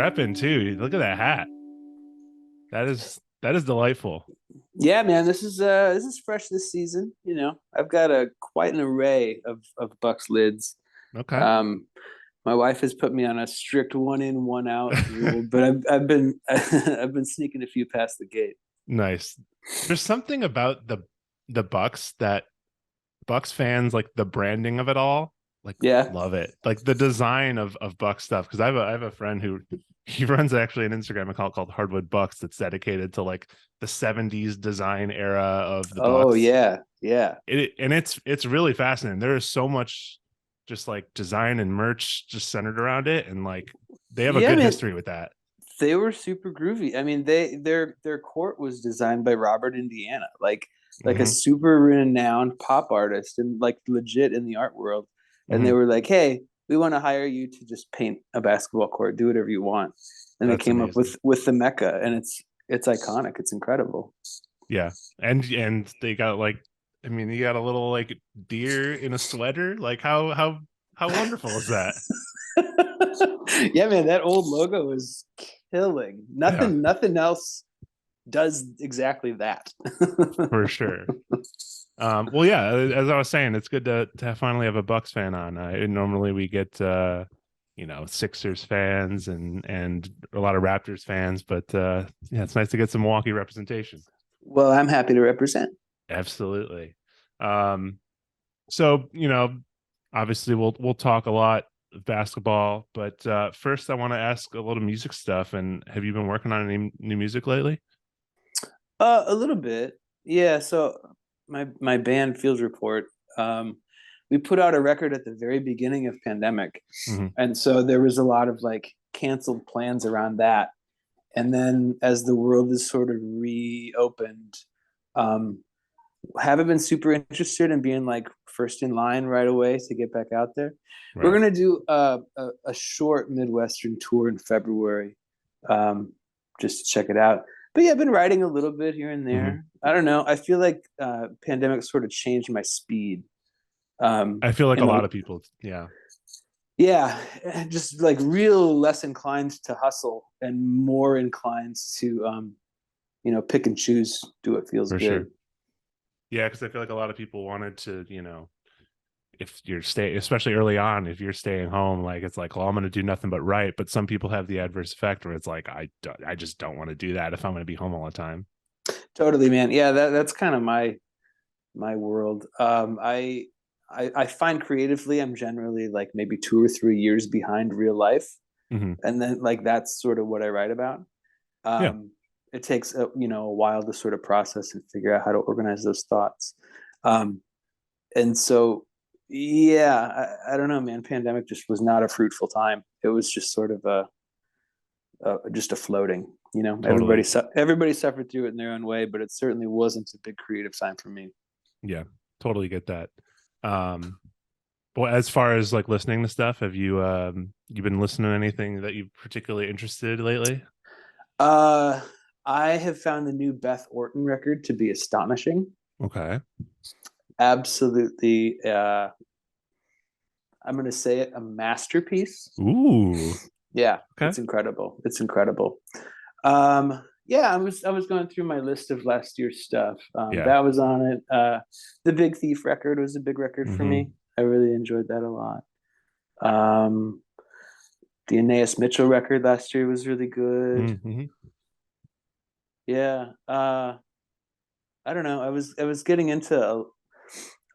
repping too. Look at that hat. That is delightful. Yeah, man, this is fresh this season. I've got a quite an array of Bucks lids. Okay. Um, my wife has put me on a strict one in, one out rule, but I've been I've been sneaking a few past the gate. Nice. There's something about the Bucks that Bucks fans like the branding of it all. Like Yeah. love it. Like the design of Bucks stuff. Because I have a friend who he runs actually an Instagram account called Hardwood Bucks that's dedicated to like the 70s design era of the Oh Bucks. yeah, yeah, It's really fascinating. There is so much just like design and merch just centered around it, and like they have a yeah, good man. history with that. They were super groovy. I mean, their court was designed by Robert Indiana, like a Hmm. super renowned pop artist and like legit in the art world. And they Hmm. were like, "Hey, we want to hire you to just paint a basketball court, do whatever you want." And they That's came up amazing. with the Mecca, and it's iconic. It's incredible. Yeah. And they got like, I mean, you got a little like deer in a sweater. Like how wonderful is that? Yeah, man, that old logo is killing. Yeah, Nothing else does exactly that. for sure. Well, yeah, as I was saying, it's good to finally have a Bucks fan on. Normally we get Sixers fans and a lot of Raptors fans, but yeah, it's nice to get some Milwaukee representation. Well, I'm happy to represent. Absolutely. Um, so obviously we'll talk a lot of basketball, but first I want to ask a little music stuff. And have you been working on any new music lately? A little bit. Yeah, so my band Fields Report, we put out a record at the very beginning of pandemic. Hmm. And so there was a lot of like canceled plans around that. And then as the world is sort of reopened, um, haven't been super interested in being like first in line right away to get back out there. We're Right. gonna do a short Midwestern tour in February, um, just to check it out. But yeah, I've been writing a little bit here and Hmm. there. I don't know. I feel like pandemic sort of changed my speed. Um, I feel like a and lot of people, yeah, yeah, just like real less inclined to hustle and more inclined to pick and choose, do what feels for good. sure. Yeah, because I feel like a lot of people wanted to, if you're stay, especially early on, if you're staying home, like it's like, well, I'm going to do nothing but write. But some people have the adverse effect where it's like, I just don't want to do that if I'm going to be home all the time. Totally, man. Yeah, that's kind of my world. I find creatively, I'm generally like maybe 2 or 3 years behind real life, Hmm. and then like that's sort of what I write about. Yeah, Um, it takes a while to sort of process and figure out how to organize those thoughts. Um, and so, yeah, I don't know, man. Pandemic just was not a fruitful time. It was just sort of just a floating. totally. Everybody suffered through it in their own way, but it certainly wasn't a big creative time for me. Yeah, totally get that. Um, well, as far as like listening to stuff, have you been listening to anything that you particularly interested lately? Uh, I have found the new Beth Orton record to be astonishing. Okay. Absolutely, I'm going to say it, a masterpiece. Ooh. Yeah, Okay. it's incredible. It's incredible. Yeah, I was going through my list of last year's stuff. Yeah. That was on it. The Big Thief record was a big record for Hmm. me. I really enjoyed that a lot. Um, the Aeneas Mitchell record last year was really good. Hmm. Yeah. I don't know. I was getting into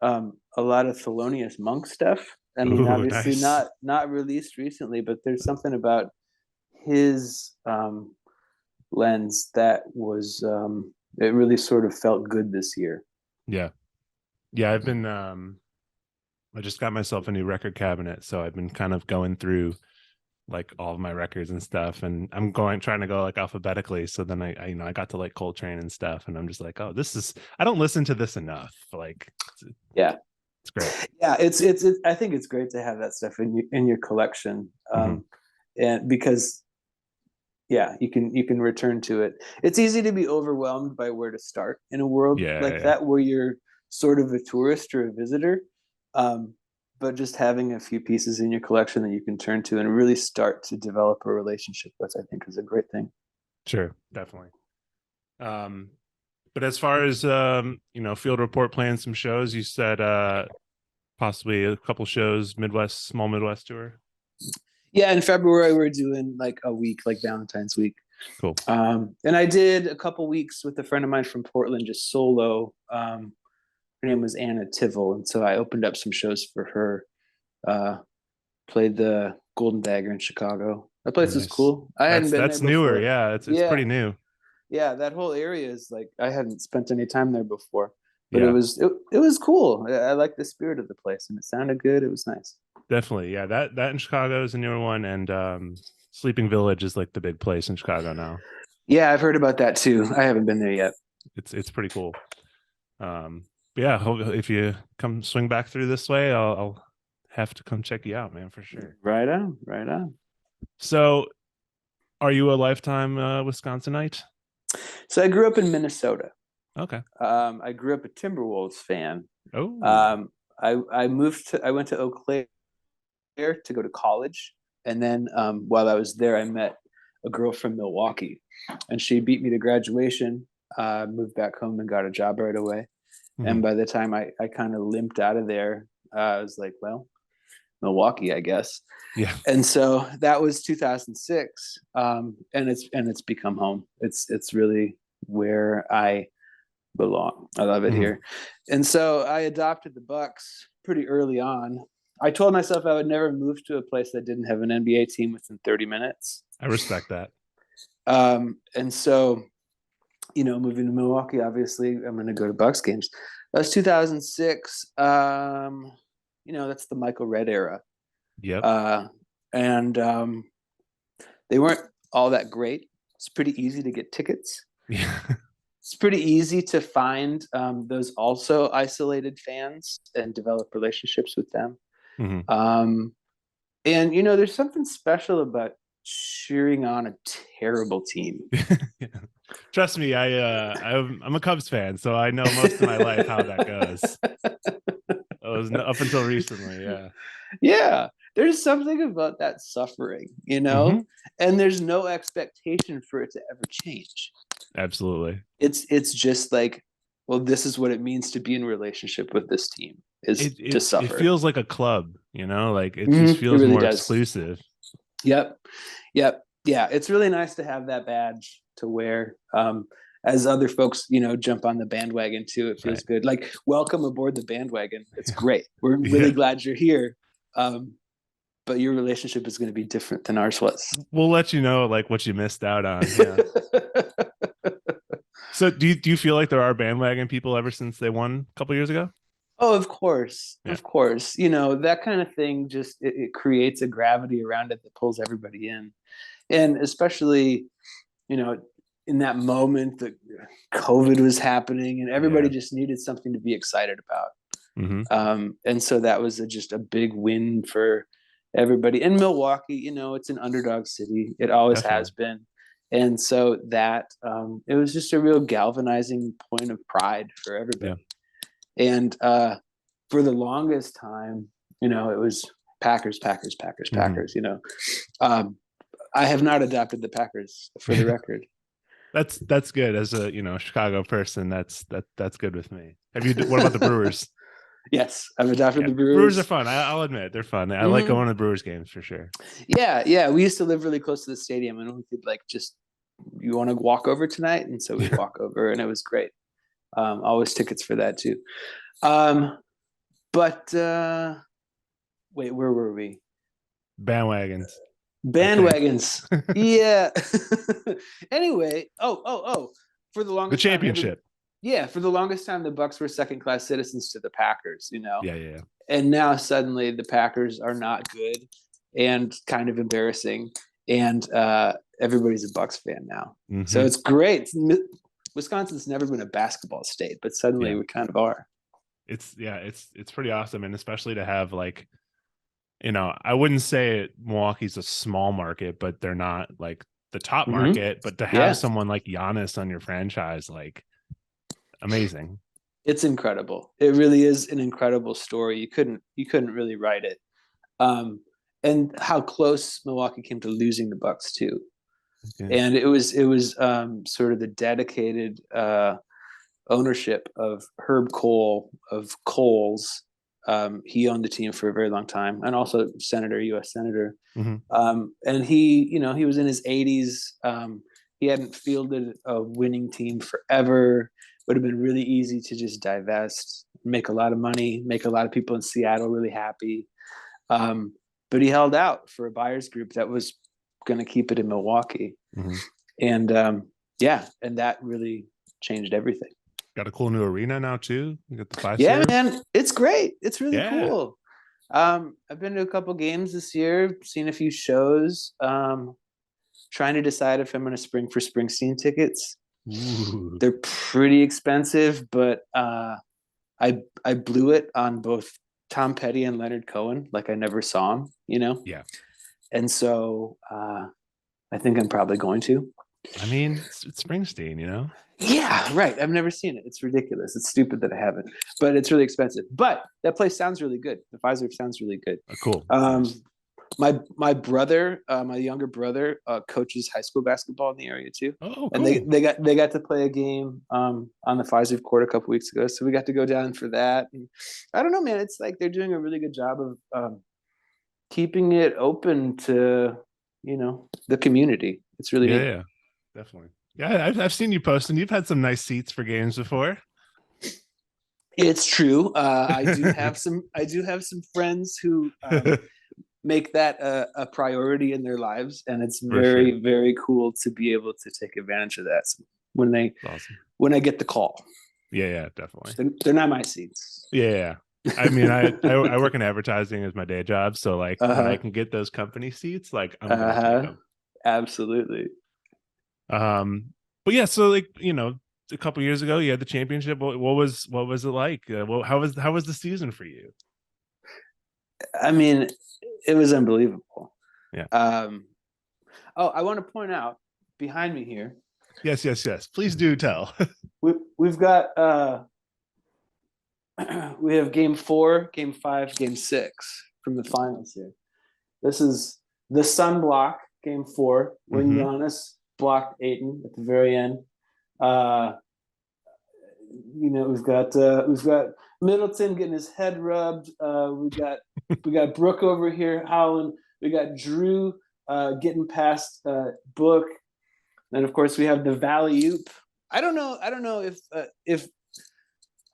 a lot of Thelonious Monk stuff. I mean, Ooh, obviously nice. not released recently, but there's something about his lens that was it really sort of felt good this year. Yeah. Yeah, I just got myself a new record cabinet, so I've been kind of going through like all of my records and stuff, and I'm going trying to go like alphabetically. So then I got to like Coltrane and stuff, and I'm just like, oh, this is I don't listen to this enough. Like Yeah, it's great. yeah. I think it's great to have that stuff in your collection, Hmm. and because yeah, you can return to it. It's easy to be overwhelmed by where to start in a world Yeah, like yeah, that, where you're sort of a tourist or a visitor. Um, but just having a few pieces in your collection that you can turn to and really start to develop a relationship with, I think, is a great thing. Sure, definitely. But as far as Field Report playing some shows, you said possibly a couple shows, small Midwest tour. Yeah, in February we're doing like a week, like Valentine's week. Cool. And I did a couple weeks with a friend of mine from Portland, just solo. Her name was Anna Tivel, and so I opened up some shows for her. Played the Golden Dagger in Chicago. That place is cool. I hadn't been that's there before. Newer. Yeah, it's pretty new. Yeah, that whole area is like, I hadn't spent any time there before, but Yeah. it was cool. I like the spirit of the place, and it sounded good. It was nice. Definitely. Yeah, that in Chicago is a newer one, and Sleeping Village is like the big place in Chicago now. Yeah, I've heard about that too. I haven't been there yet. It's pretty cool. Yeah, if you come swing back through this way, I'll have to come check you out, man, for sure. Right on, right on. So, are you a lifetime Wisconsinite? So I grew up in Minnesota. Okay. I grew up a Timberwolves fan. Oh. I went to Eau Claire to go to college, and then while I was there, I met a girl from Milwaukee, and she beat me to graduation. Moved back home and got a job right away. Mm-hmm. And by the time I kind of limped out of there, I was like, well, Milwaukee, I guess. Yeah. And so that was 2006, and it's become home. It's really where I belong. I love it here. And so I adopted the Bucks pretty early on. I told myself I would never move to a place that didn't have an NBA team within 30 minutes. I respect that. And so, moving to Milwaukee, obviously I'm going to go to Bucks games. That was 2006. That's the Michael Redd era. Yep. And they weren't all that great. It's pretty easy to get tickets. Yeah. It's pretty easy to find those also isolated fans and develop relationships with them. Mm-hmm. And there's something special about cheering on a terrible team. Yeah. Trust me, I'm a Cubs fan, so I know most of my life how that goes. It was up until recently, yeah. Yeah, there's something about that suffering, Mm-hmm. and there's no expectation for it to ever change. Absolutely. It's just like, well, this is what it means to be in relationship with this team, is to suffer. It feels like a club, like it just feels really more exclusive. Yep. Yeah, it's really nice to have that badge to wear. As other folks, jump on the bandwagon too. It feels good. Like, welcome aboard the bandwagon. It's great. We're really glad you're here. But your relationship is going to be different than ours was. We'll let you know like what you missed out on. Yeah. So do you feel like there are bandwagon people ever since they won a couple years ago? Oh, of course. Yeah. Of course. That kind of thing just it creates a gravity around it that pulls everybody in. And especially, in that moment that COVID was happening and everybody just needed something to be excited about. Mm-hmm. And so that was just a big win for everybody. In Milwaukee, it's an underdog city. It always has been. And so that it was just a real galvanizing point of pride for everybody. Yeah. And for the longest time, it was Packers. Mm-hmm. I have not adopted the Packers, for the record. That's good. As a Chicago person, that's good with me. What about the Brewers? Yes, I've adopted the Brewers. Brewers are fun. I'll admit they're fun. I like going to the Brewers games for sure. Yeah. We used to live really close to the stadium, and we could you want to walk over tonight? And so we walk over, and it was great. Always tickets for that too. But wait, where were we? Bandwagons. Yeah. Anyway, for the longest the championship. For the longest time, the Bucks were second-class citizens to the Packers. Yeah. And now suddenly the Packers are not good and kind of embarrassing, and everybody's a Bucks fan now. Mm-hmm. So it's great. Wisconsin's never been a basketball state, but suddenly we kind of are. It's pretty awesome, and especially to have I wouldn't say Milwaukee's a small market, but they're not like the top market. But to have someone like Giannis on your franchise, amazing. It's incredible. It really is an incredible story. You couldn't really write it. Um, and how close Milwaukee came to losing the Bucks too. Yeah. And it was sort of the dedicated ownership of Herb Kohl of Kohl's. He owned the team for a very long time, and also U.S. senator. Mm-hmm. And he was in his 80s. He hadn't fielded a winning team forever. Would have been really easy to just divest, make a lot of money, make a lot of people in Seattle really happy. But he held out for a buyer's group that was going to keep it in Milwaukee. Mm-hmm. And and that really changed everything. Got a cool new arena now too. You got the Yeah, Fiserv. man, it's great. It's really Yeah. cool. I've been to a couple games this year, seen a few shows. Trying to decide if I'm going to spring for Springsteen tickets. Ooh. They're pretty expensive, but I blew it on both Tom Petty and Leonard Cohen. Like I never saw him, Yeah. And so I think I'm probably going to. I mean, it's Springsteen, you know? Yeah, right. I've never seen it. It's ridiculous. It's stupid that I haven't, but it's really expensive. But that place sounds really good. The Pfizer sounds really good. Cool. My brother, my younger brother, coaches high school basketball in the area too. Oh, cool. And they got to play a game on the Pfizer court a couple weeks ago, so we got to go down for that. And I don't know, man. It's like they're doing a really good job of keeping it open to the community. It's really neat. Yeah, definitely. Yeah, I've seen you posting. You've had some nice seats for games before. It's true. I do have some friends who make that a priority in their lives, and it's very, very cool to be able to take advantage of that when I get the call. Yeah, definitely. They're not my seats. Yeah. I mean, I work in advertising as my day job, so like when I can get those company seats, like I'm gonna take them. Absolutely. But yeah, so like a couple years ago, you had the championship. What was it like? How was the season for you? I mean, it was unbelievable. Yeah. I want to point out behind me here. Yes. Please do tell. We've got we have game 4, game 5, game 6 from the finals here. This is the Sun block, game 4, when Giannis blocked Ayton at the very end. We've got Middleton getting his head rubbed. We got Brooke over here howling. We got Drew getting past Book. And of course we have the Valley Oop. I don't know if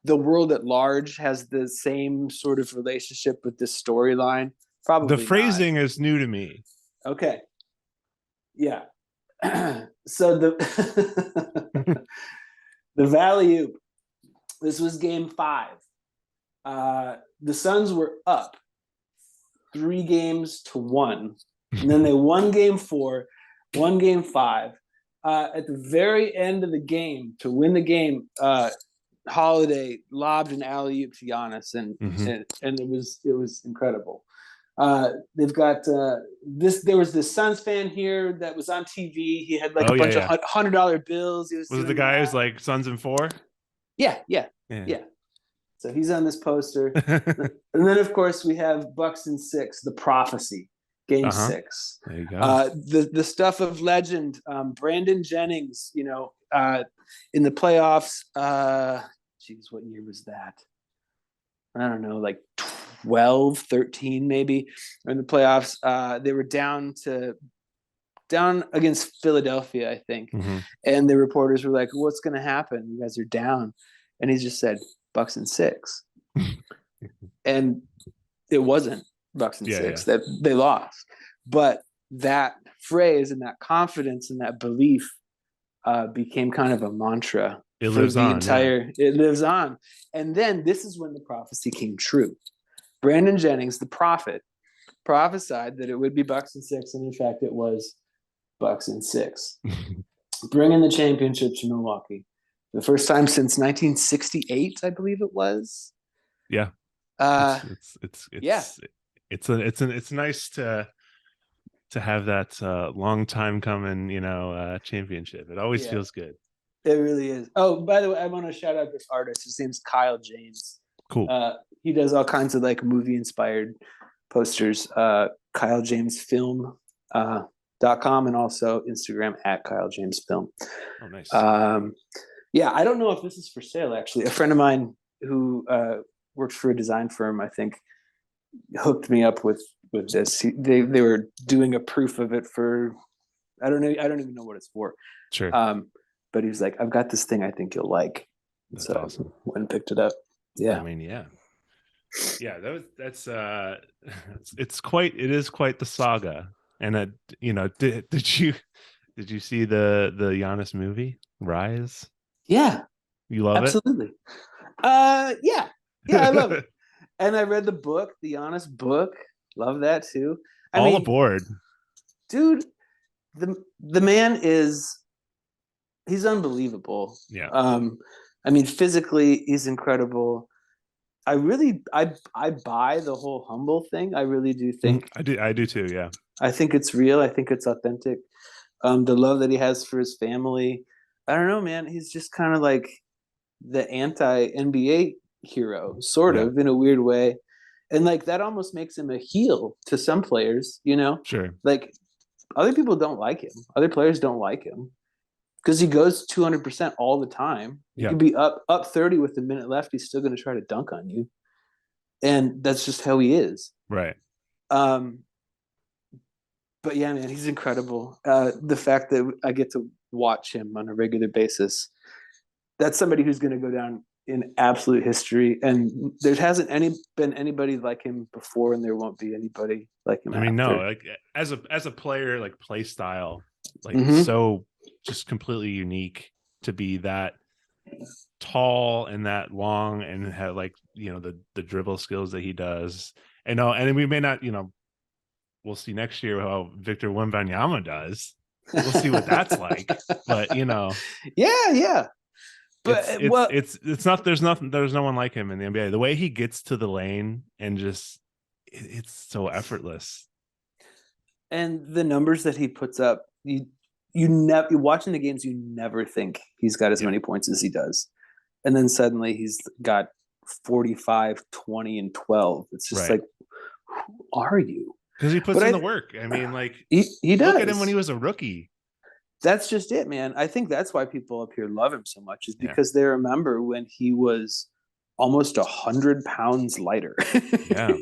the world at large has the same sort of relationship with this storyline. Probably the phrasing not. is new to me. Okay. Yeah. So the the Valley Oop. This was game 5. The Suns were up 3-1, and then they won game 4, won game 5. At the very end of the game, to win the game, Holiday lobbed an alley-oop to Giannis, and it was incredible. They've got this. There was this Suns fan here that was on TV. He had like a bunch of $100 bills. Was it the guy who's like Suns in 4? Yeah. So he's on this poster, and then of course we have Bucks in 6, the prophecy, game 6. There you go. The stuff of legend, Brandon Jennings. In the playoffs. What year was that? I don't know, like 12, 13 maybe. In the playoffs, they were down against Philadelphia, I think. And the reporters were like, "What's going to happen? You guys are down." And he just said, "Bucks in 6." And it wasn't Bucks in 6 that they lost. But that phrase and that confidence and that belief became kind of a mantra. It lives on. It lives on. And then this is when the prophecy came true. Brandon Jennings, the prophet, prophesied that it would be Bucks in 6, and in fact it was Bucks in 6. Bringing the championship to Milwaukee. The first time since 1968, I believe it was. Yeah. It's nice to have that long time coming, championship. It always feels good. It really is. Oh, by the way, I want to shout out this artist. His name's Kyle James. Cool. He does all kinds of like movie inspired posters. Kyle James Film .com and also Instagram at Kyle James Film. Oh, nice. Yeah, I don't know if this is for sale actually. A friend of mine who works for a design firm, I think, hooked me up with this. They were doing a proof of it for I don't even know what it's for. Sure. But he was like, I've got this thing I think you'll like. That's so awesome. I went and picked it up. Yeah. I mean, yeah. That's it is quite the saga. And did you see the Giannis movie Rise? Yeah, You love absolutely. Yeah, I love it. And I read the book, the Giannis book. Love that too. I mean, aboard, dude. The man he's unbelievable. Yeah. I mean, physically, he's incredible. I buy the whole humble thing. I really do think. I do too. Yeah. I think it's real. I think it's authentic. The love that he has for his family. I don't know, man. He's just kind of like the anti NBA hero, sort of in a weird way. And like that almost makes him a heel to some players, Sure. Like other people don't like him. Other players don't like him because he goes 200% all the time. You could be up 30 with a minute left. He's still going to try to dunk on you. And that's just how he is. Right. But yeah, man, he's incredible. The fact that I get to watch him on a regular basis, that's somebody who's going to go down in absolute history. And there hasn't been anybody like him before, and there won't be anybody like him. I mean, after. no, like as a player, like play style, like so just completely unique to be that tall and that long and have like, the dribble skills that he does. And we may not, we'll see next year how Victor Wembanyama does. We'll see what that's like. But yeah. But it's not. There's no one like him in the NBA. The way he gets to the lane and just it's so effortless. And the numbers that he puts up, you never watching the games, you never think he's got as many points as he does, and then suddenly he's got 45, 20, and 12. It's just like, who are you? Because he puts in the work. I mean, like he does. Look at him when he was a rookie. That's just it, man. I think that's why people up here love him so much, is because they remember when he was almost 100 pounds lighter. Yeah,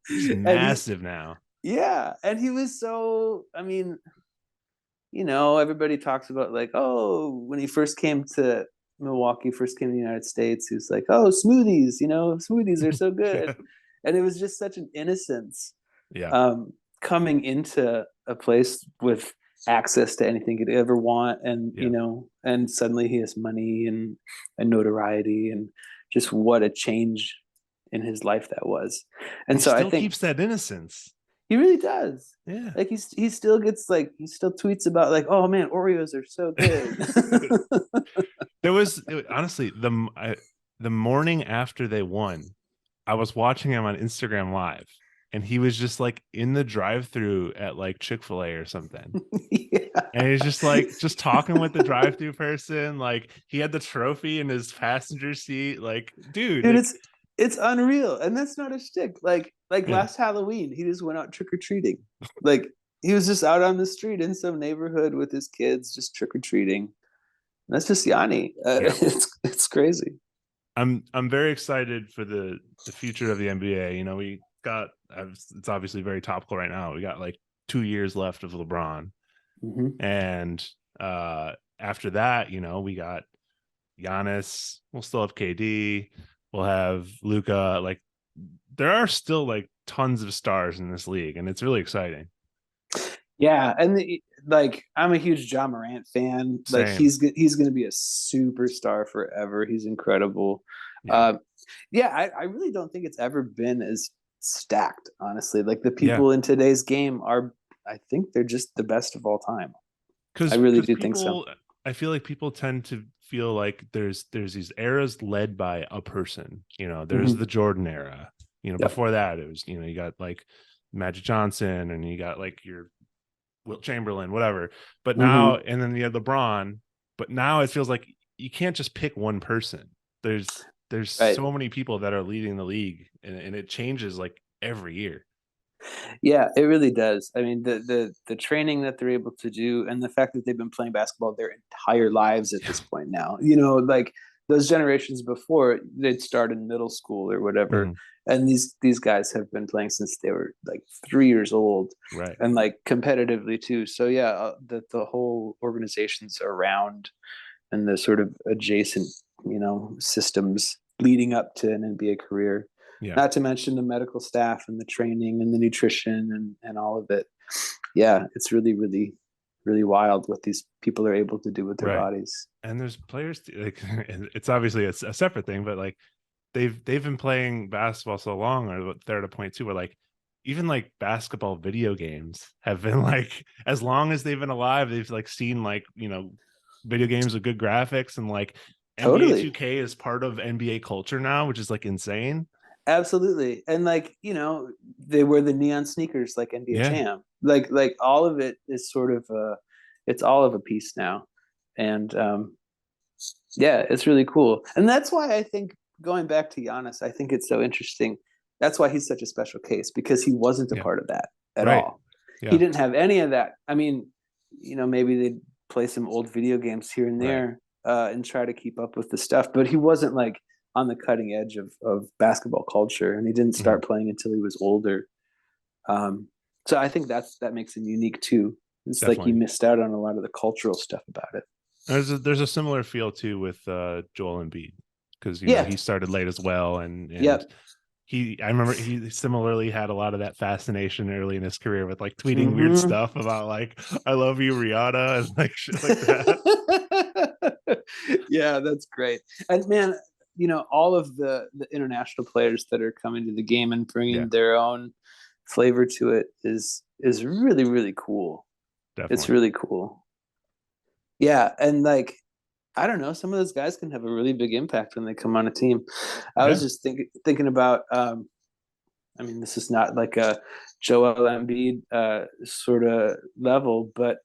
he's massive now. Yeah, and he was so. I mean, everybody talks about like, oh, when he first came to Milwaukee, first came to the United States, he was like, oh, smoothies, smoothies are so good. And it was just such an innocence. Yeah. Coming into a place with access to anything he'd ever want, and and suddenly he has money and notoriety, and just what a change in his life that was. And so I think keeps that innocence. He really does. Yeah. Like he still gets he still tweets about like, oh man, Oreos are so good. There was honestly the morning after they won, I was watching him on Instagram Live, and he was just like in the drive-through at like Chick-fil-A or something. And he's just like talking with the drive-through person. Like he had the trophy in his passenger seat. Like, dude, it's unreal. And that's not a shtick. Like last Halloween, he just went out trick-or-treating. Like he was just out on the street in some neighborhood with his kids, just trick-or-treating. That's just Yanni. It's crazy. I'm very excited for the future of the NBA. We got, it's obviously very topical right now. We got like 2 years left of LeBron. And after that, we got Giannis. We'll still have KD. We'll have Luka. Like there are still like tons of stars in this league, and it's really exciting. Yeah, and I'm a huge John Morant fan. Like he's going to be a superstar forever. He's incredible. I really don't think it's ever been as stacked, honestly. Like the people in today's game I think they're just the best of all time. I really do think so. I feel like people tend to feel like there's these eras led by a person. There's the Jordan era. Before that it was, you got like Magic Johnson, and you got like your Wilt Chamberlain, whatever. But now, and then you have LeBron, But now it feels like you can't just pick one person. There's Right. so many people that are leading the league, and it changes like every year. Yeah, it really does. I mean, the training that they're able to do, and the fact that they've been playing basketball their entire lives at this point now. Like those generations before, they'd start in middle school or whatever, Mhm. and these guys have been playing since they were like 3 years old, Right. and like competitively too. So yeah, the whole organization's around, and the sort of adjacent, systems leading up to an NBA career. Yeah. Not to mention the medical staff and the training and the nutrition and all of it. Yeah, it's really, really, really wild what these people are able to do with their Right. bodies. And there's players like it's obviously a separate thing, but like they've been playing basketball so long, or they're at a point too where like even like basketball video games have been like, as long as they've been alive, they've like seen like, video games with good graphics, and like NBA Totally. 2K is part of NBA culture now, which is like insane. Absolutely. And like, they wear the neon sneakers like NBA Yeah. Jam. Like all of it is sort of it's all of a piece now. And yeah, it's really cool. And that's why I think, going back to Giannis, I think it's so interesting. That's why he's such a special case, because he wasn't a Yeah. part of that at Right. all. He Yeah. didn't have any of that. I mean, maybe they'd play some old video games here and Right. there, and try to keep up with the stuff, but he wasn't like on the cutting edge of basketball culture, and he didn't Mhm. start playing until he was older. So I think that makes him unique too. It's like he Definitely. missed out on a lot of the cultural stuff about it. There's a similar feel too with Joel Embiid, because Yeah. he started late as well, and Yep. I remember he similarly had a lot of that fascination early in his career with like tweeting weird Mm-hmm. stuff about like "I love you, Rihanna" and like shit like that. Yeah, that's great. And man, all of the international players that are coming to the game and Yeah, bringing their own flavor to it is really, really cool. It's definitely. really cool. Yeah, and like, I don't know, some of those guys can have a really big impact when they come on a team. I was Yeah. just thinking about, I mean, this is not like a Joel Embiid sort of level, but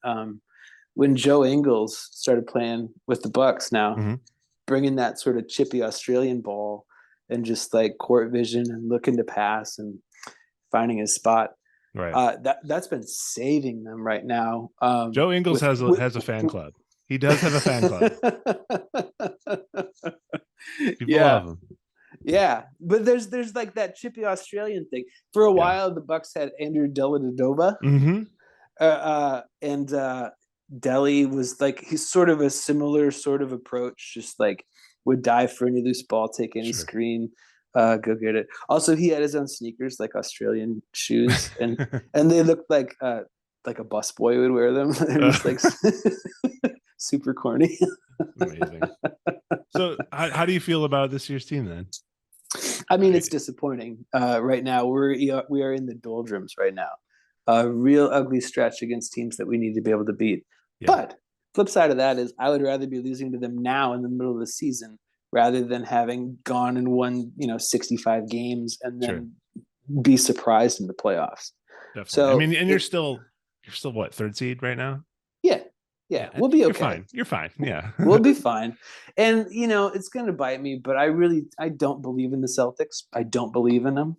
when Joe Ingles started playing with the Bucks now, Hmm. bringing that sort of chippy Australian ball and just like court vision and looking to pass and finding his spot. Right. That's been saving them right now. Joe Ingles With, has a fan club. He does have a fan club. People Yeah, love him. yeah, but there's like that chippy Australian thing. For a Yeah. while, the Bucks had Andrew Dellavedova, Hmm. and Delhi was like, he's sort of a similar sort of approach, just like would dive for any loose ball, take any Sure. screen, go get it. Also, he had his own sneakers, like Australian shoes, and they looked like a busboy would wear them. They're just like super corny. Amazing. So, how do you feel about this year's team then? I mean, it's disappointing. Right now, we are in the doldrums right now. A real ugly stretch against teams that we need to be able to beat. Yeah. But flip side of that is, I would rather be losing to them now in the middle of the season, rather than having gone and won 65 games and Sure. then be surprised in the playoffs. Definitely. I So mean, and you're still what, third seed right now? yeah, Yeah, yeah, we'll be you're okay. fine. You're fine. Yeah. We'll be fine. And it's going to bite me, but I don't believe in the Celtics. I don't believe in them.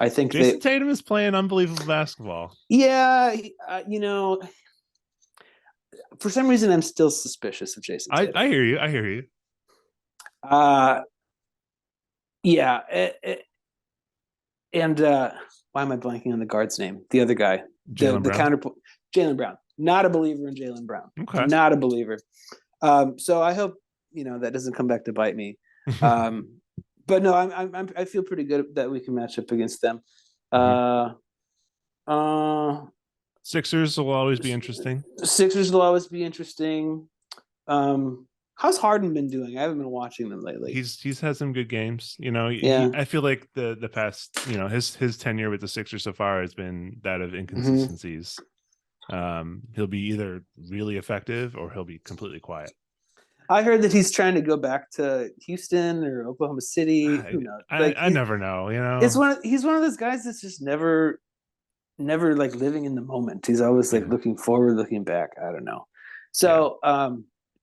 I think Jason they, Tatum is playing unbelievable basketball. yeah, for some reason I'm still suspicious of Jason I Tatum. hear you. I hear you. Uh, yeah, and why am I blanking on the guard's name? The other guy, Jaylen the Brown. counterpoint, Jaylen Brown. Not a believer in Jaylen Brown. Okay. Not a believer. So I hope that doesn't come back to bite me. Um, but no, I feel pretty good that we can match up against them. Mhm. Uh, uh, Sixers will always be interesting. Sixers will always be interesting. How's Harden been doing? I haven't been watching them lately. He's had some good games. Yeah. I feel like the past, his tenure with the Sixers so far has been that of Mm-hmm. inconsistencies. He'll be either really effective or he'll be completely quiet. I heard that he's trying to go back to Houston or Oklahoma City. I Who knows? I, Like I never know. he's one of those guys that's just never like living in the moment. He's always like Yeah. looking forward, looking back. I don't know. Yeah. So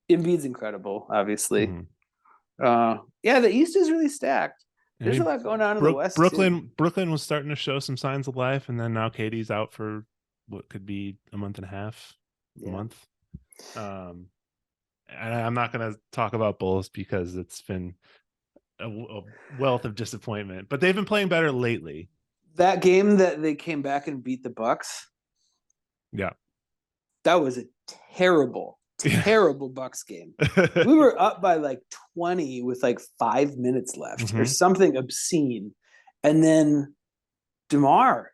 Embiid's incredible, obviously. Mhm. Yeah, the East is really stacked. I There's a mean, lot going on in the West too. Brooklyn was starting to show some signs of life, and then now Katie's out for what could be a month and a half, a Yeah. month. Um, and I'm not going to talk about Bulls because it's been a wealth of disappointment, but they've been playing better lately. That game that they came back and beat the Bucks, Yeah. that was a terrible, Yeah. terrible Bucks game. We were up by like 20 with like 5 minutes left or something obscene. And then DeMar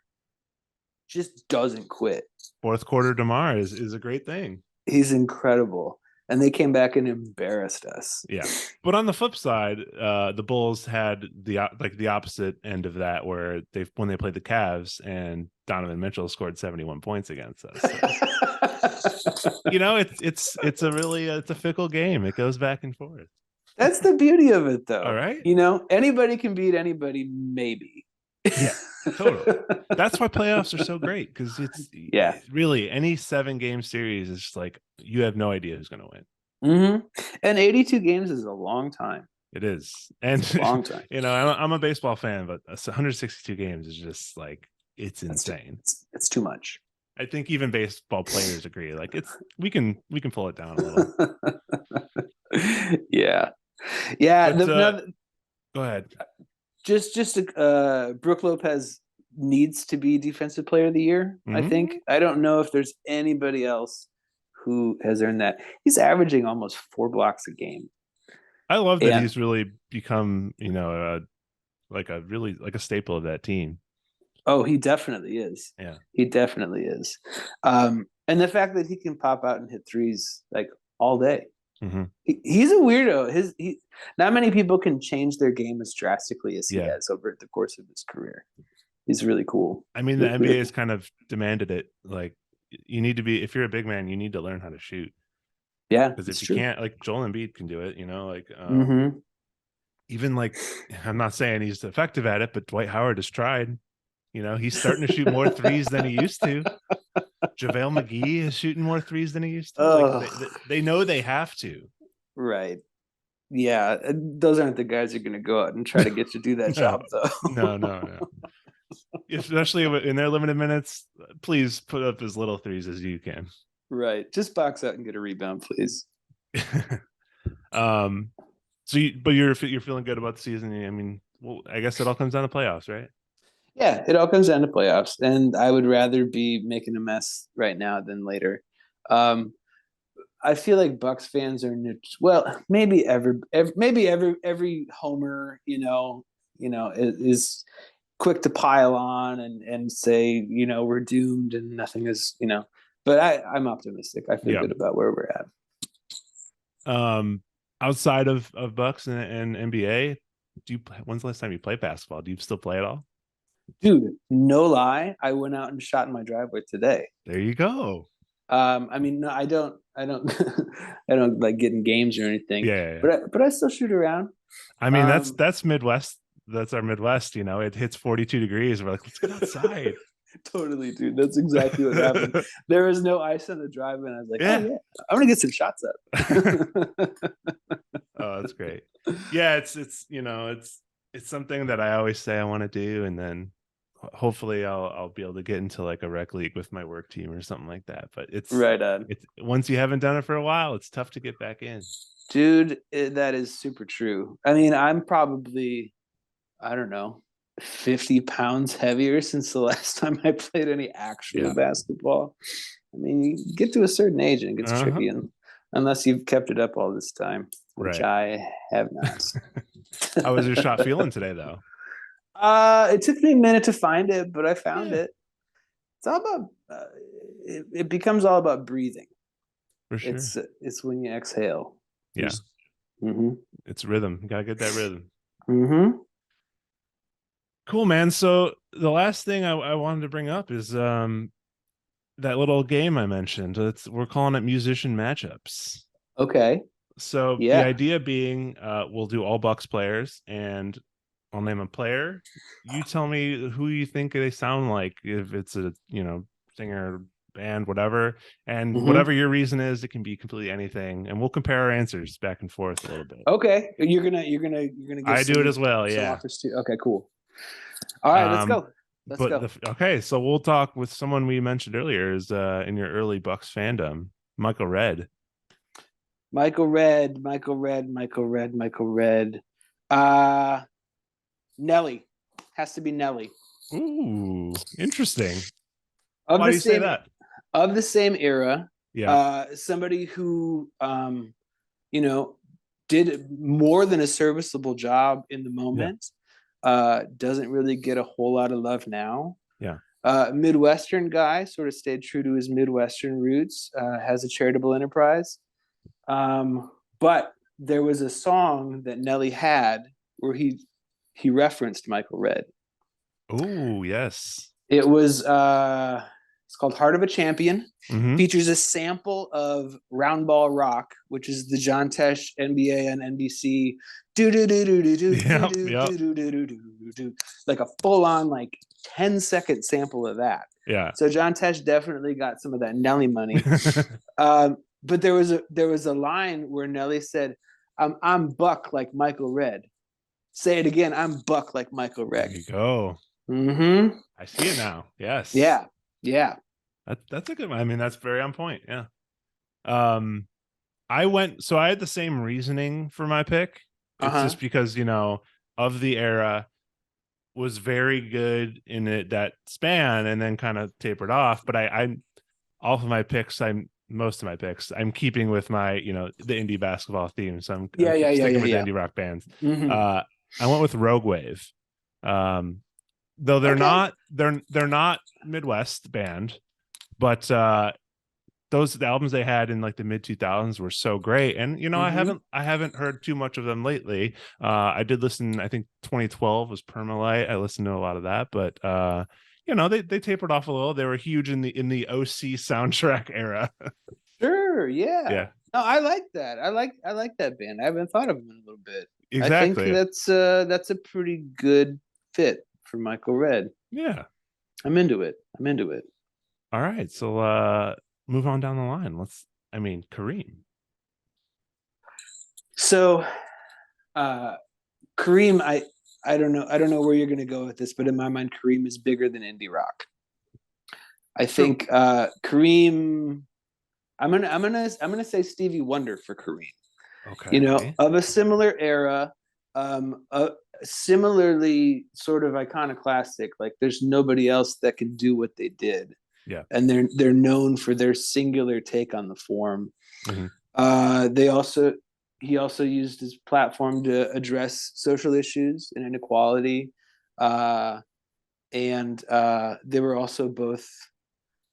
just doesn't quit. Fourth quarter DeMar is a great thing. He's incredible. And they came back and embarrassed us. Yeah. But on the flip side, the Bulls had the opposite end of that, where when they played the Cavs and Donovan Mitchell scored 71 points against us. So, it's a fickle game. It goes back and forth. That's the beauty of it, though. All right. Anybody can beat anybody, maybe. Yeah, totally. That's why playoffs are so great, because it's really any 7-game series is just like you have no idea who's going to win. And 82 games is a long time. It is, and it's a long time. I'm a baseball fan, but 162 games is just like it's insane. It's too much. I think even baseball players agree. Like we can pull it down a little. Yeah. Go ahead. Just Brook Lopez needs to be Defensive Player of the Year. I think. I don't know if there's anybody else who has earned that. He's averaging almost 4 blocks a game. I love that he's really become, like a staple of that team. Oh, he definitely is. Yeah, he definitely is. And the fact that he can pop out and hit threes like all day. He's a weirdo. Not many people can change their game as drastically as he has over the course of his career. He's really cool. I mean, the NBA has kind of demanded it. Like, you need to be, if you're a big man, you need to learn how to shoot. Yeah, because if you can't, like Joel Embiid can do it, even like, I'm not saying he's effective at it, but Dwight Howard has tried. He's starting to shoot more threes than he used to. JaVale McGee is shooting more threes than he used to. Like, they know they have to. Right. Yeah, those aren't the guys who are going to go out and try to get you to do that job, though. No. Especially in their limited minutes, please put up as little threes as you can. Right. Just box out and get a rebound, please. But you're feeling good about the season. I mean, well, I guess it all comes down to playoffs, right? Yeah, it all comes down to playoffs, and I would rather be making a mess right now than later. I feel like Bucks fans are maybe every homer, is quick to pile on and say, we're doomed and nothing is, but I'm optimistic. I feel good about where we're at. Outside of Bucks and NBA, when's the last time you played basketball? Do you still play at all? Dude, no lie, I went out and shot in my driveway today. There you go. I mean, no, I don't I don't like getting games or anything. Yeah. But I still shoot around. I mean, that's Midwest. That's our Midwest. It hits 42 degrees. We're like, let's get outside. Totally, dude. That's exactly what happened. There was no ice on the driveway, and I was like, oh yeah, I'm gonna get some shots up. Oh, that's great. Yeah, it's something that I always say I want to do, and then hopefully I'll be able to get into like a rec league with my work team or something like that. But it's right on. It's once you haven't done it for a while, it's tough to get back in. Dude, that is super true. I mean, I'm probably, I don't know, 50 pounds heavier since the last time I played any actual basketball. I mean, you get to a certain age and it gets tricky, and unless you've kept it up all this time, which I have not. How was your shot feeling today, though? It took me a minute to find it, but I found it. It's all about it becomes all about breathing. For sure. It's when you exhale. Yeah. It's rhythm. You gotta get that rhythm. Cool, man. So the last thing I wanted to bring up is that little game I mentioned. We're calling it musician matchups. Okay. So the idea being, we'll do all Bucks players, and I'll name a player. You tell me who you think they sound like. If it's a singer, band, whatever. And Mhm. whatever your reason is, it can be completely anything. And we'll compare our answers back and forth a little bit. Okay, you're gonna give I do it some as well. some Yeah. offers too. Okay, cool. All right, let's Um, go. Let's but go. okay, so we'll talk with someone we mentioned earlier is in your early Bucks fandom, Michael Redd. Michael Redd, Michael Redd, Michael Redd, Michael Redd. Uh Nelly. Has to be Nelly. Ooh, interesting. Of Why the do you say same that? of the same era. Yeah, Somebody who you know, did more than a serviceable job in the yeah, moment. Doesn't really get a whole lot of love now. yeah. Midwestern guy, sort of stayed true to his Midwestern roots. Has a charitable enterprise. But there was a song that Nelly had where he referenced Michael Redd. Oh, yes. It was it's called Heart of a Champion. Mm-hmm. Features a sample of Round Ball Rock, which is the John Tesh NBA and NBC do do do do do do do Yep, do yep. do do do do do, like a full on like 10-second sample of that. Yeah. So John Tesh definitely got some of that Nelly money. But there was a line where Nelly said, I'm Buck like Michael Redd. Say it again, I'm Buck like Michael There Redd. you go. Mm-hmm. I see it now. Yes. Yeah. Yeah. That's a good one. I mean, that's very on point. Yeah. Um, I had the same reasoning for my pick. It's Uh-huh. just because, of the era, was very good in it that span and then kind of tapered off. But I'm all of my picks, most of my picks, I'm keeping with my, the indie basketball theme. So I'm Yeah, yeah, yeah, sticking yeah, with yeah. indie rock bands. Mm-hmm. I went with Rogue Wave. Though Okay. they're not Midwest band, but the albums they had in like the mid 2000s were so great. And Mm-hmm. I haven't heard too much of them lately. I did listen, I think 2012 was Permalite. I listened to a lot of that, but they tapered off a little. They were huge in the OC soundtrack era. Sure. Yeah. Yeah, No, I like that. I like that band. I haven't thought of them in a little bit. I think exactly. that's a pretty good fit for Michael Redd. Yeah. I'm into it. I'm into it. All right. So move on down the line. Kareem. So Kareem, I don't know where you're gonna go with this, but in my mind, Kareem is bigger than indie rock. I True. think Kareem. I'm gonna say Stevie Wonder for Kareem. Okay. Of a similar era, similarly sort of iconoclastic. Like there's nobody else that can do what they did, Yeah. and they're known for their singular take on the form. Hmm. They also He also used his platform to address social issues and inequality, and they were also both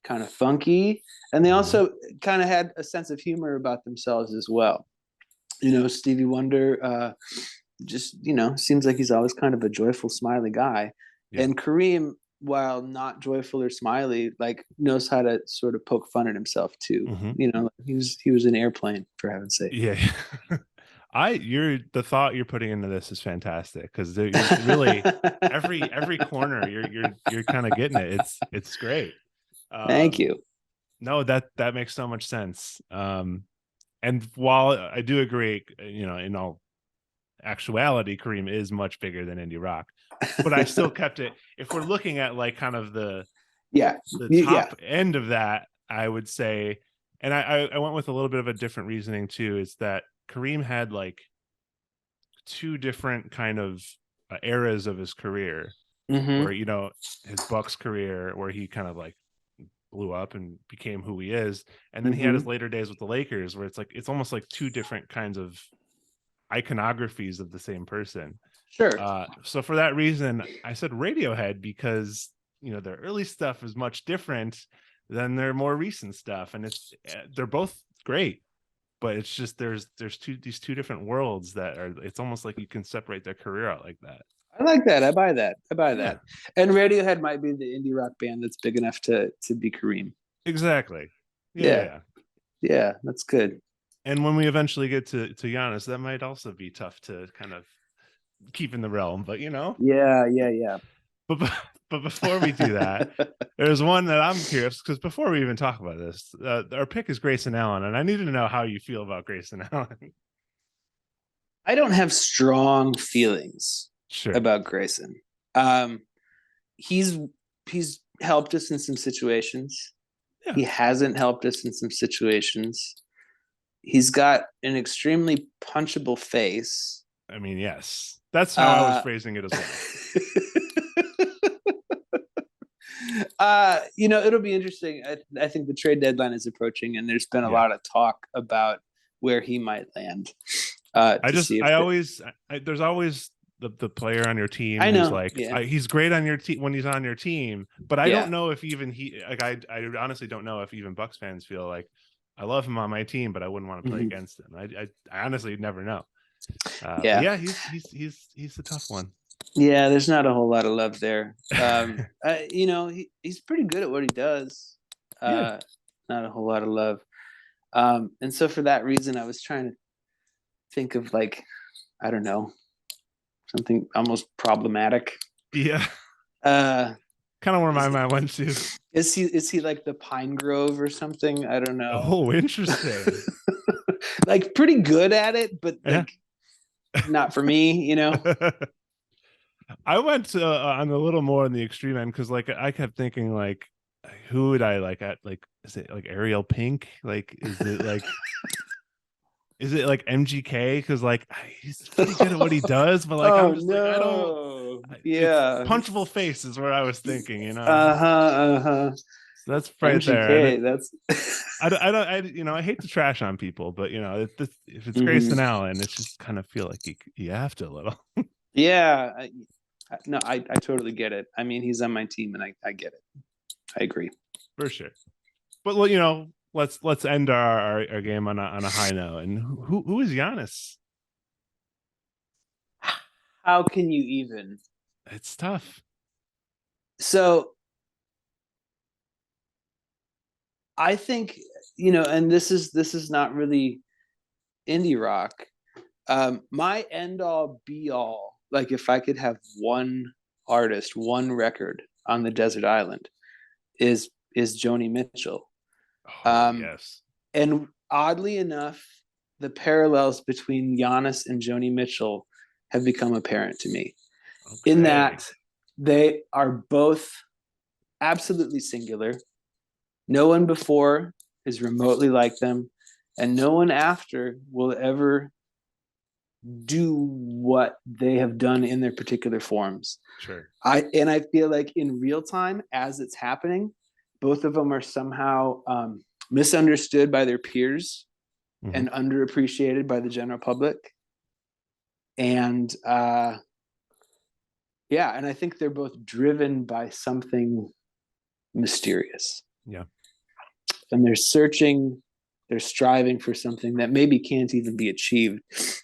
kind of funky, and they Hmm. also kind of had a sense of humor about themselves as well. Stevie Wonder just seems like he's always kind of a joyful, smiley guy, Yeah. and Kareem, while not joyful or smiley, like knows how to sort of poke fun at himself too. Hmm. He was an airplane, for heaven's sake. Yeah. The thought you're putting into this is fantastic because you're really every corner you're kind of getting it. It's great. Thank Um, you. no, that makes so much sense. And while I do agree, in all actuality, Kareem is much bigger than indie rock, but I still kept it. If we're looking at like kind of Yeah, the yeah. top end of that, I would say, and I went with a little bit of a different reasoning too, is that Kareem had like two different kind of eras of his career Mm-hmm. where his Bucks career where he kind of like blew up and became who he is, and then he had his Mm-hmm. later days with the Lakers where it's almost like two different kinds of iconographies of the same person. Sure. So for that reason, I said Radiohead because their early stuff is much different than their more recent stuff, and they're both great, but it's just there's these two different worlds that are. It's almost like you can separate their career out like that. I like that. I buy that. I buy Yeah, that. And Radiohead might be the indie rock band that's big enough to be Kareem. exactly. Yeah, Yeah. yeah. Yeah. That's good. And when we eventually get to Giannis, that might also be tough to kind of keep in the realm, but Yeah. Yeah. Yeah. but But before we do that, there's one that I'm curious, because before we even talk about this, our pick is Grayson Allen, and I needed to know how you feel about Grayson Allen. I don't have strong feelings Sure. about Grayson. He's helped us in some situations. Yeah. He hasn't helped us in some situations. He's got an extremely punchable face. I mean, yes, that's how I was phrasing it as well. It'll be interesting. I think the trade deadline is approaching, and there's been a lot of talk about where he might land. There's always the player on your team who's like, he's great on your team when he's on your team, but I don't know if even I honestly don't know if even Bucks fans feel like, I love him on my team, but I wouldn't want to play against him. I honestly never know. He's a tough one. Yeah, there's not a whole lot of love there. He's pretty good at what he does. Not a whole lot of love. And so for that reason, I was trying to think of, like, I don't know, something almost problematic. Yeah. Kind of where my mind went to. Is he like the Pine Grove or something? I don't know. Oh, interesting. Like, pretty good at it, but like not for me, I went on a little more on the extreme end, because like I kept thinking, like, who would I like at, like, is it like Ariel Pink? Like, is it like is it like MGK? Because like he's pretty good at what he does, but like I'm just like, I don't. Yeah, punchable face is what I was thinking. So that's right MGK, there. That's I hate to trash on people, but if it's Grayson Allen, it's just kind of feel like you have to a little. Yeah, I totally get it. I mean, he's on my team, and I get it. I agree for sure. But well, let's end our game on a high note. And who is Giannis? How can you even? It's tough. So I think, and this is not really indie rock. My end all be all, like, if I could have one artist, one record on the desert island, is Joni Mitchell. Yes. And oddly enough, the parallels between Giannis and Joni Mitchell have become apparent to me, in that they are both absolutely singular. No one before is remotely like them, and no one after will ever do what they have done in their particular forms. Sure. I feel like in real time, as it's happening, both of them are somehow misunderstood by their peers and underappreciated by the general public. And and I think they're both driven by something mysterious. Yeah. And they're searching, they're striving for something that maybe can't even be achieved.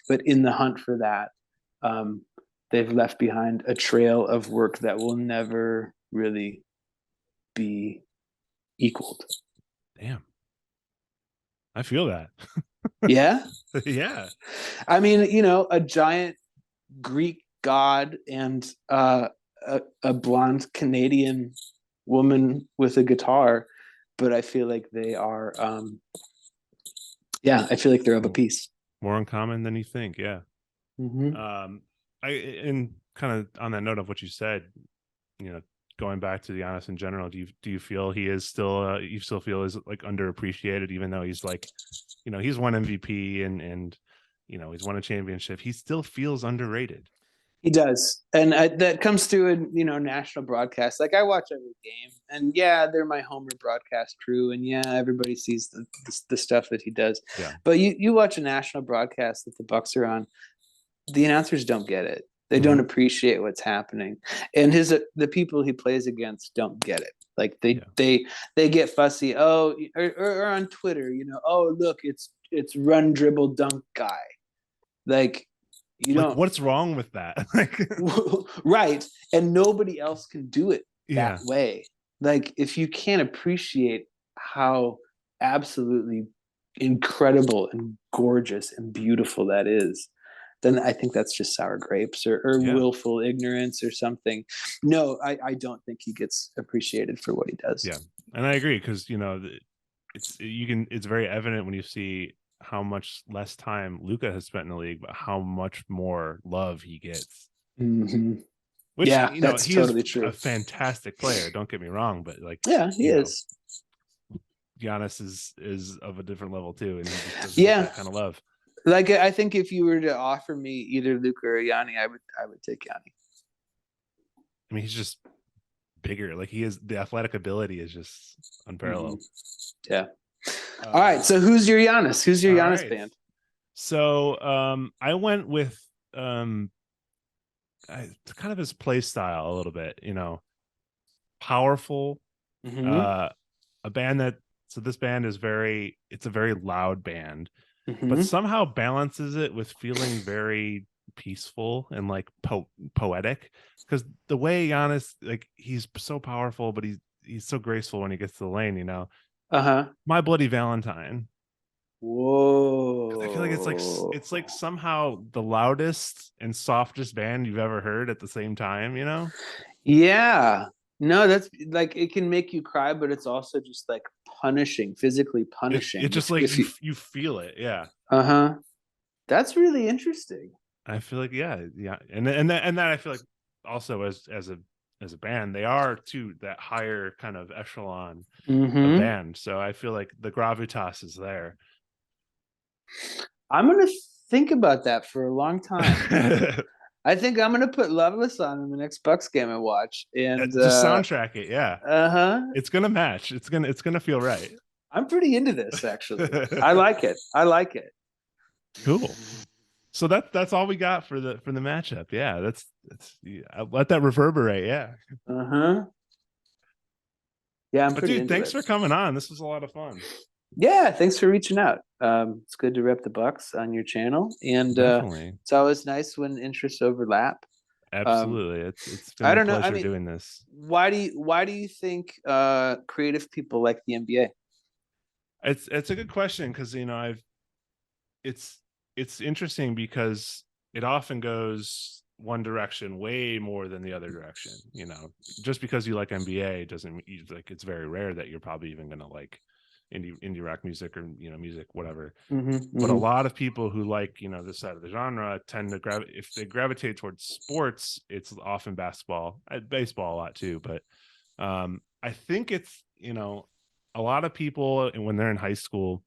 But in the hunt for that, they've left behind a trail of work that will never really be equaled. Damn. I feel that. Yeah? Yeah. I mean, a giant Greek god and a blonde Canadian woman with a guitar, but I feel like they are I feel like they're of a piece. More in common than you think. Yeah. And kind of on that note of what you said, going back to Giannis in general, do you feel he is still you still feel is like underappreciated, even though he's like, he's won MVP and he's won a championship, he still feels underrated. He does, and that comes through in national broadcasts. Like, I watch every game, and they're my Homer broadcast crew, and everybody sees the stuff that he does. Yeah. But you watch a national broadcast that the Bucks are on, the announcers don't get it. They don't appreciate what's happening, and the people he plays against don't get it. Like, they get fussy. Oh, or on Twitter, oh, look, it's run, dribble, dunk guy. Like, you don't. What's wrong with that? Right, and nobody else can do it that way. Like, if you can't appreciate how absolutely incredible and gorgeous and beautiful that is, then I think that's just sour grapes or Yeah. willful ignorance or something. No, I don't think he gets appreciated for what he does. Yeah. And I agree, because it's very evident when you see how much less time Luka has spent in the league, but how much more love he gets. Mm-hmm. Which, Yeah, that's he is totally true. a fantastic player. Don't get me wrong, but like, Yeah, he is. Giannis is of a different level too, and he just doesn't get Yeah, that kind of love. like I think if you were to offer me either Luca or Yanni, I would take Yanni. I mean, he's just bigger. Like, the athletic ability is just unparalleled. Mm-hmm. Yeah. All right. So who's your Giannis? Who's your Giannis right. band? So I went with kind of his play style a little bit, powerful. Mm-hmm. A band that so this band is it's a very loud band, but Mm-hmm. somehow balances it with feeling very peaceful and like poetic, because the way Giannis, like, he's so powerful, but he's so graceful when he gets to the lane. Uh-huh. My Bloody Valentine. Because I feel like Whoa. it's like somehow the loudest and softest band you've ever heard at the same time. Yeah. No, that's like it can make you cry, but it's also just like punishing, physically It punishing. just, like, If you you feel it. Yeah. uh-huh. That's really interesting. I feel like, yeah, and that I feel like also as a band, they are to that higher kind of echelon of Mm-hmm. band. So I feel like the gravitas is there. I'm gonna think about that for a long time. I think I'm gonna put Loveless on in the next Bucks game I watch. And Just soundtrack it, yeah. uh-huh. It's gonna match. It's gonna feel right. I'm pretty into this actually. I like it. I like it. Cool. So that's all we got for the matchup. Yeah, I'll let that reverberate. Yeah. Uh-huh. Yeah, I'm But pretty dude, into thanks it. for coming on. This was a lot of fun. Yeah, thanks for reaching out. It's good to rep the Bucks on your channel, and Definitely. it's always nice when interests overlap. Um, Absolutely. It's been I a don't know. I pleasure mean, doing this. why do you think creative people like the NBA? It's a good question, because it's it's interesting because it often goes one direction way more than the other direction. Just because you like NBA doesn't mean, like, it's very rare that you're probably even gonna like indie rock music, or music, whatever. Mm-hmm, But a mm-hmm. lot of people who like this side of the genre tend to if they gravitate towards sports, it's often basketball, baseball a lot too. But I think it's a lot of people, when they're in high school,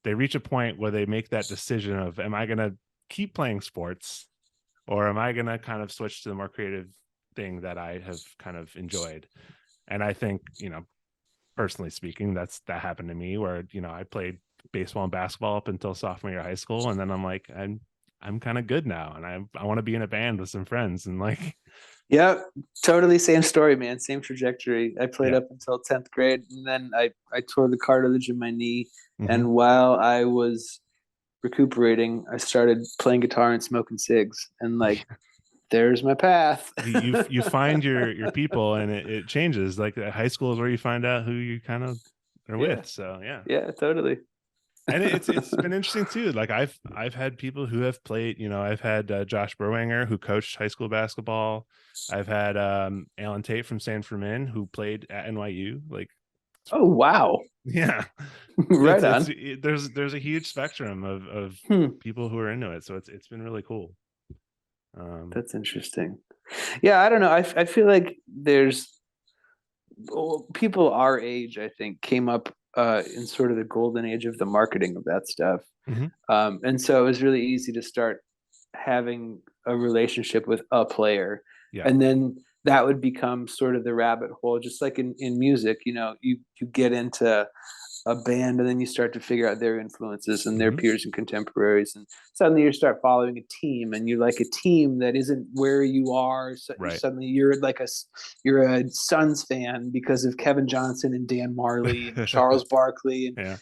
they reach a point where they make that decision of, am I going to keep playing sports, or am I going to kind of switch to the more creative thing that I have kind of enjoyed? And I think, personally speaking, that happened to me, where, I played baseball and basketball up until sophomore year of high school. And then I'm like, I'm kind of good now. And I want to be in a band with some friends, and like, Yeah, totally same story, man. Same trajectory. I played yeah. up until 10th grade, and then I tore the cartilage in my knee. Mm-hmm. And while I was recuperating, I started playing guitar and smoking cigs, and like, there's my path. you find your people, and it changes. Like, high school is where you find out who you kind of are Yeah, with. So yeah. yeah, totally. And it's been interesting too. Like, I've had people who have played. I've had Josh Berwanger, who coached high school basketball. I've had Alan Tate from San Fermin, who played at NYU. Like, Oh wow, yeah, right on. there's a huge spectrum of Hmm, people who are into it. So it's been really cool. that's interesting. Yeah, I don't know. I feel like there's people our age, I think, came up in sort of the golden age of the marketing of that stuff. Mm-hmm. And so it was really easy to start having a relationship with a player. Yeah. And then that would become sort of the rabbit hole, just like in music, you get into a band and then you start to figure out their influences and their Mm-hmm. peers and contemporaries, and suddenly you start following a team and you like a team that isn't where you are. So Right. suddenly you're you're a Suns fan because of Kevin Johnson and Dan Marley and Charles Barkley, and Yeah.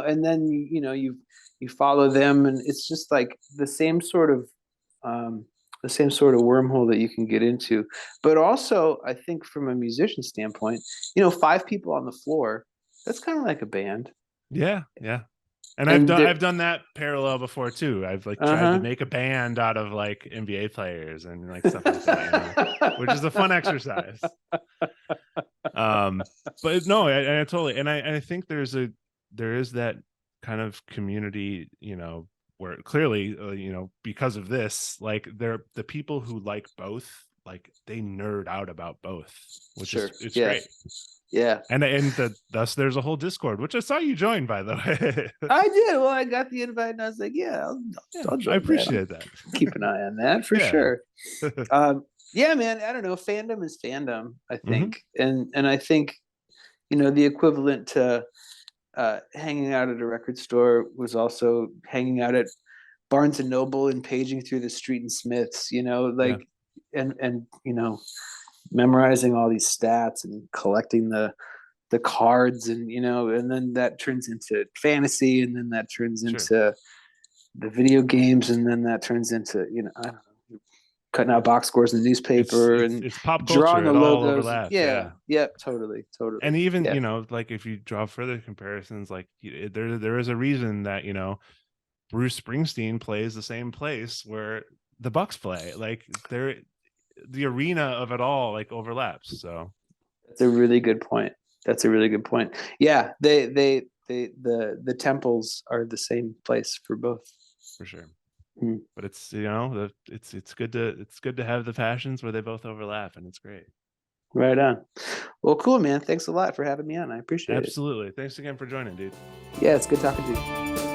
and then you follow them, and it's just like the same sort of wormhole that you can get into. But also, I think from a musician standpoint, 5 people on the floor, that's kind of like a band. Yeah. And I've done that parallel before too. I've like tried to make a band out of like NBA players and like stuff like that, which is a fun exercise. But no, I totally, and I think there is that kind of community, where clearly, because of this, like the people who like both, like they nerd out about both, which is it's great. Yeah. And thus there's a whole Discord, which I saw you join, by the way. I did. Well, I got the invite and I was like, I'll join. I appreciate that. Keep an eye on that for sure. Yeah, man. I don't know. Fandom is fandom, I think. And I think, the equivalent to hanging out at a record store was also hanging out at Barnes and Noble and paging through the Street and Smiths, and memorizing all these stats and collecting the cards, and and then that turns into fantasy, and then that turns into the video games, and then that turns into I don't know, cutting out box scores in the newspaper, and it's pop culture. Drawing the logos. Yeah, totally. And even like if you draw further comparisons, like there is a reason that Bruce Springsteen plays the same place where the Bucks play. Like the arena of it all like overlaps. So that's a really good point. Yeah, the temples are the same place for both, for sure. But it's it's good to have the passions where they both overlap, and it's great. Right on. Well, cool, man. Thanks a lot for having me on. I appreciate it. Absolutely. Thanks again for joining, dude. Yeah, it's good talking to you.